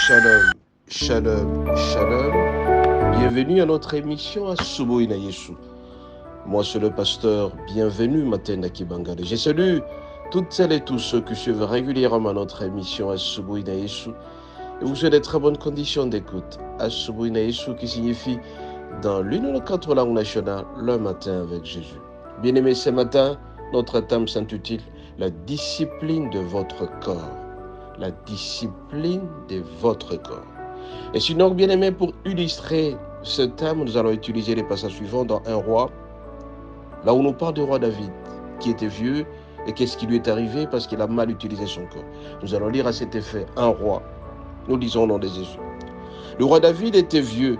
Shalom, shalom, shalom. Bienvenue à notre émission Asubuhi na Yesu. Moi, c'est le pasteur. Bienvenue, Matin Nakibangale. Je salue toutes celles et tous ceux qui suivent régulièrement notre émission Asubuhi na Yesu. Et vous souhaite de très bonnes conditions d'écoute. Asubuhi na Yesu qui signifie dans l'une de quatre langues nationales, le matin avec Jésus. Bien-aimés, ce matin, notre thème s'intitule La discipline de votre corps. La discipline de votre corps. Et sinon, bien-aimés, pour illustrer ce thème, nous allons utiliser les passages suivants dans 1 roi, là où nous parle du roi David, qui était vieux, et qu'est-ce qui lui est arrivé parce qu'il a mal utilisé son corps. Nous allons lire à cet effet 1 roi. Nous lisons au nom de Jésus. Le roi David était vieux,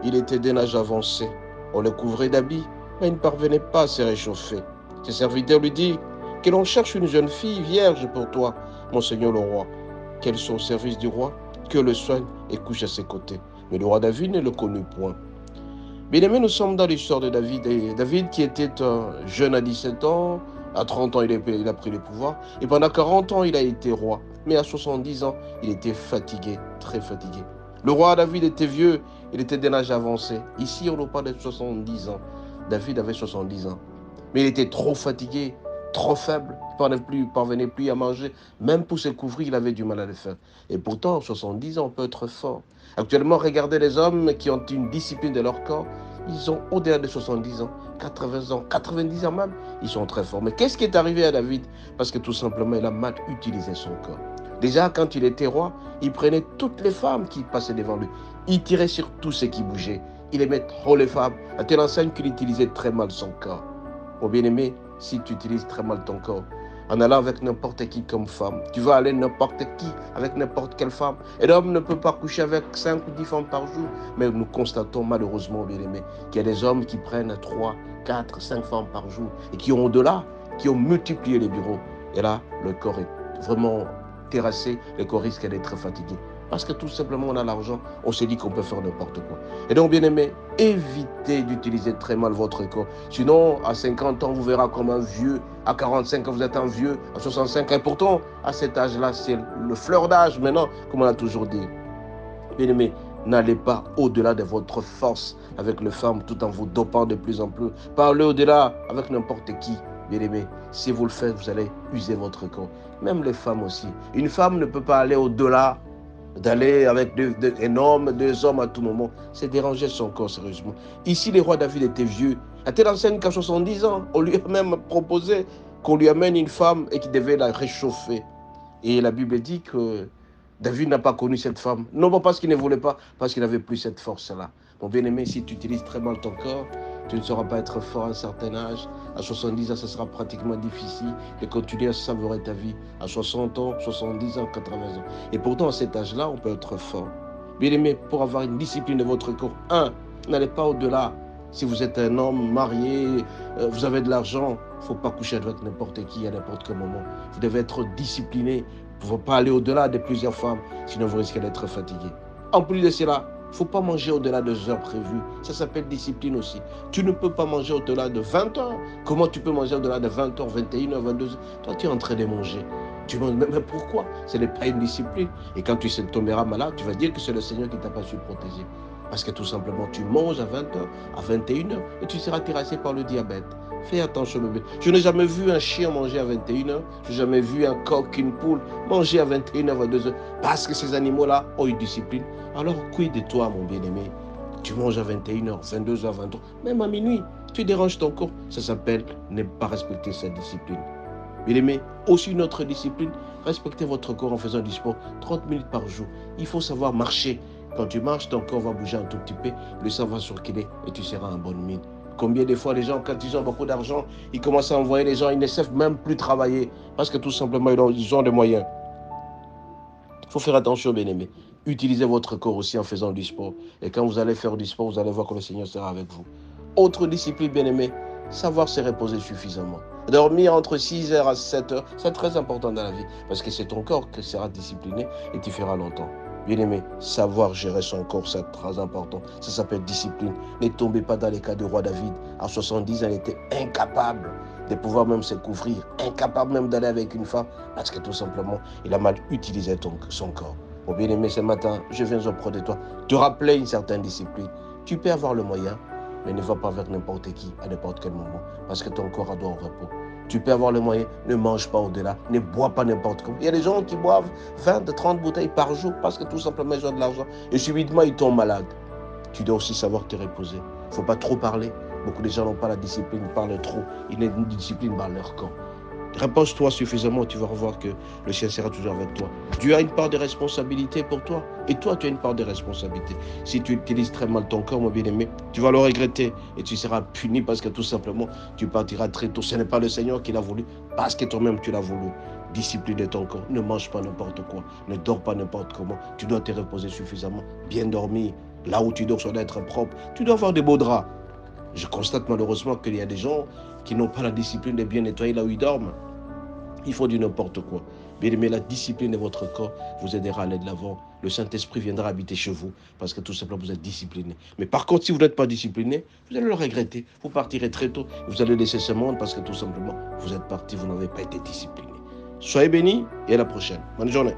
il était d'un âge avancé. On le couvrait d'habits, mais il ne parvenait pas à se réchauffer. Ses serviteurs lui dirent que l'on cherche une jeune fille vierge pour toi, mon seigneur le roi. Qu'elle soit au service du roi, que le soigne et couche à ses côtés. Mais le roi David ne le connut point. Bien-aimés, nous sommes dans l'histoire de David. Et David qui était un jeune à 17 ans, à 30 ans il a pris le pouvoir, et pendant 40 ans il a été roi. Mais à 70 ans, il était fatigué, très fatigué. Le roi David était vieux, il était d'un âge avancé. Ici, on nous parle de 70 ans. David avait 70 ans. Mais il était trop fatigué, trop faible. Il ne parvenait plus à manger. Même pour se couvrir, il avait du mal à le faire. Et pourtant, 70 ans, on peut être fort. Actuellement, regardez les hommes qui ont une discipline de leur corps. Ils ont au-delà de 70 ans, 80 ans, 90 ans même. Ils sont très forts. Mais qu'est-ce qui est arrivé à David? Parce que tout simplement, il a mal utilisé son corps. Déjà, quand il était roi, il prenait toutes les femmes qui passaient devant lui. Il tirait sur tout ce qui bougeait. Il aimait trop les femmes, à telle enseigne qu'il utilisait très mal son corps. Mon bien-aimé, si tu utilises très mal ton corps, en allant avec n'importe qui comme femme, tu vas aller n'importe qui avec n'importe quelle femme. Et l'homme ne peut pas coucher avec 5 ou 10 femmes par jour. Mais nous constatons malheureusement, bien-aimé, qu'il y a des hommes qui prennent 3, 4, 5 femmes par jour et qui ont au-delà, qui ont multiplié les bureaux. Et là, le corps est vraiment terrassé, le corps risque d'être très fatigué. Parce que tout simplement, on a l'argent, on se dit qu'on peut faire n'importe quoi. Et donc, bien aimé, évitez d'utiliser très mal votre corps. Sinon, à 50 ans, vous verrez comme un vieux. À 45 ans, vous êtes un vieux. À 65 ans, et pourtant, à cet âge-là, c'est le fleur d'âge maintenant, comme on a toujours dit. Bien aimé, n'allez pas au-delà de votre force avec les femmes tout en vous dopant de plus en plus. Parlez au-delà avec n'importe qui. Bien aimé, si vous le faites, vous allez user votre corps. Même les femmes aussi. Une femme ne peut pas aller au-delà d'aller avec un homme, 2 hommes à tout moment. C'est déranger son corps, sérieusement. Ici, le roi David était vieux. À telle enseigne qu'à 70 ans, on lui a même proposé qu'on lui amène une femme et qu'il devait la réchauffer. Et la Bible dit que David n'a pas connu cette femme. Non pas parce qu'il ne voulait pas, parce qu'il n'avait plus cette force-là. Mon bien-aimé, si tu utilises très mal ton corps, tu ne sauras pas être fort à un certain âge. À 70 ans, ce sera pratiquement difficile de continuer à savourer ta vie. À 60 ans, 70 ans, 80 ans. Et pourtant, à cet âge-là, on peut être fort. Bien-aimé, pour avoir une discipline de votre corps, n'allez pas au-delà. Si vous êtes un homme marié, vous avez de l'argent, il ne faut pas coucher avec n'importe qui à n'importe quel moment. Vous devez être discipliné. Vous ne pouvez pas aller au-delà de plusieurs femmes, sinon vous risquez d'être fatigué. En plus de cela, il ne faut pas manger au-delà des heures prévues. Ça s'appelle discipline aussi. Tu ne peux pas manger au-delà de 20 heures. Comment tu peux manger au-delà de 20 heures, 21 heures, 22 heures? Toi, tu es en train de manger. Tu manges, mais pourquoi? Ce n'est pas une discipline. Et quand tu tomberas malade, tu vas dire que c'est le Seigneur qui ne t'a pas su protéger. Parce que tout simplement, tu manges à 20 heures, à 21 heures, et tu seras terrassé par le diabète. Fais attention, bébé. Je n'ai jamais vu un chien manger à 21 heures. Je n'ai jamais vu un coq, une poule manger à 21 heures, 22 heures. Parce que ces animaux-là ont une discipline. Alors, quid de toi, mon bien-aimé? Tu manges à 21 heures, 22 heures, 23 heures, même à minuit. Tu déranges ton corps. Ça s'appelle ne pas respecter sa discipline. Bien-aimé, aussi une autre discipline, respectez votre corps en faisant du sport 30 minutes par jour. Il faut savoir marcher. Quand tu marches, ton corps va bouger un tout petit peu, le sang va circuler et tu seras en bonne mine. Combien de fois les gens, quand ils ont beaucoup d'argent, ils commencent à envoyer les gens, ils ne savent même plus travailler parce que tout simplement, ils ont des moyens. Il faut faire attention, bien-aimé. Utilisez votre corps aussi en faisant du sport. Et quand vous allez faire du sport, vous allez voir que le Seigneur sera avec vous. Autre discipline, bien-aimé, savoir se reposer suffisamment. Dormir entre 6 heures à 7 heures, c'est très important dans la vie parce que c'est ton corps qui sera discipliné et tu feras longtemps. Bien-aimé, savoir gérer son corps, c'est très important. Ça s'appelle discipline. Ne tombez pas dans les cas de roi David. À 70 ans, il était incapable de pouvoir même se couvrir, incapable même d'aller avec une femme parce que tout simplement, il a mal utilisé son corps. Mon bien-aimé, ce matin, je viens auprès de toi te rappeler une certaine discipline. Tu peux avoir le moyen, mais ne va pas vers n'importe qui à n'importe quel moment, parce que ton corps a droit au repos. Tu peux avoir le moyen, ne mange pas au-delà, ne bois pas n'importe comment. Il y a des gens qui boivent 20, 30 bouteilles par jour parce que tout simplement ils ont de l'argent et subitement ils tombent malades. Tu dois aussi savoir te reposer. Il ne faut pas trop parler. Beaucoup de gens n'ont pas la discipline, ils parlent trop. Ils n'ont une discipline dans leur corps. Repose-toi suffisamment, tu vas revoir que le ciel sera toujours avec toi. Dieu a une part de responsabilité pour toi. Et toi, tu as une part de responsabilité. Si tu utilises très mal ton corps, mon bien-aimé, tu vas le regretter. Et tu seras puni parce que tout simplement, tu partiras très tôt. Ce n'est pas le Seigneur qui l'a voulu, parce que toi-même, tu l'as voulu. Discipline ton corps. Ne mange pas n'importe quoi. Ne dors pas n'importe comment. Tu dois te reposer suffisamment. Bien dormir. Là où tu dors, ça doit être propre. Tu dois avoir des beaux draps. Je constate malheureusement qu'il y a des gens qui n'ont pas la discipline de bien nettoyer là où ils dorment. Il faut du n'importe quoi. Bien aimé, la discipline de votre corps vous aidera à aller de l'avant. Le Saint-Esprit viendra habiter chez vous parce que tout simplement vous êtes discipliné. Mais par contre, si vous n'êtes pas discipliné, vous allez le regretter. Vous partirez très tôt. Vous allez laisser ce monde parce que tout simplement vous êtes parti, vous n'avez pas été discipliné. Soyez bénis et à la prochaine. Bonne journée.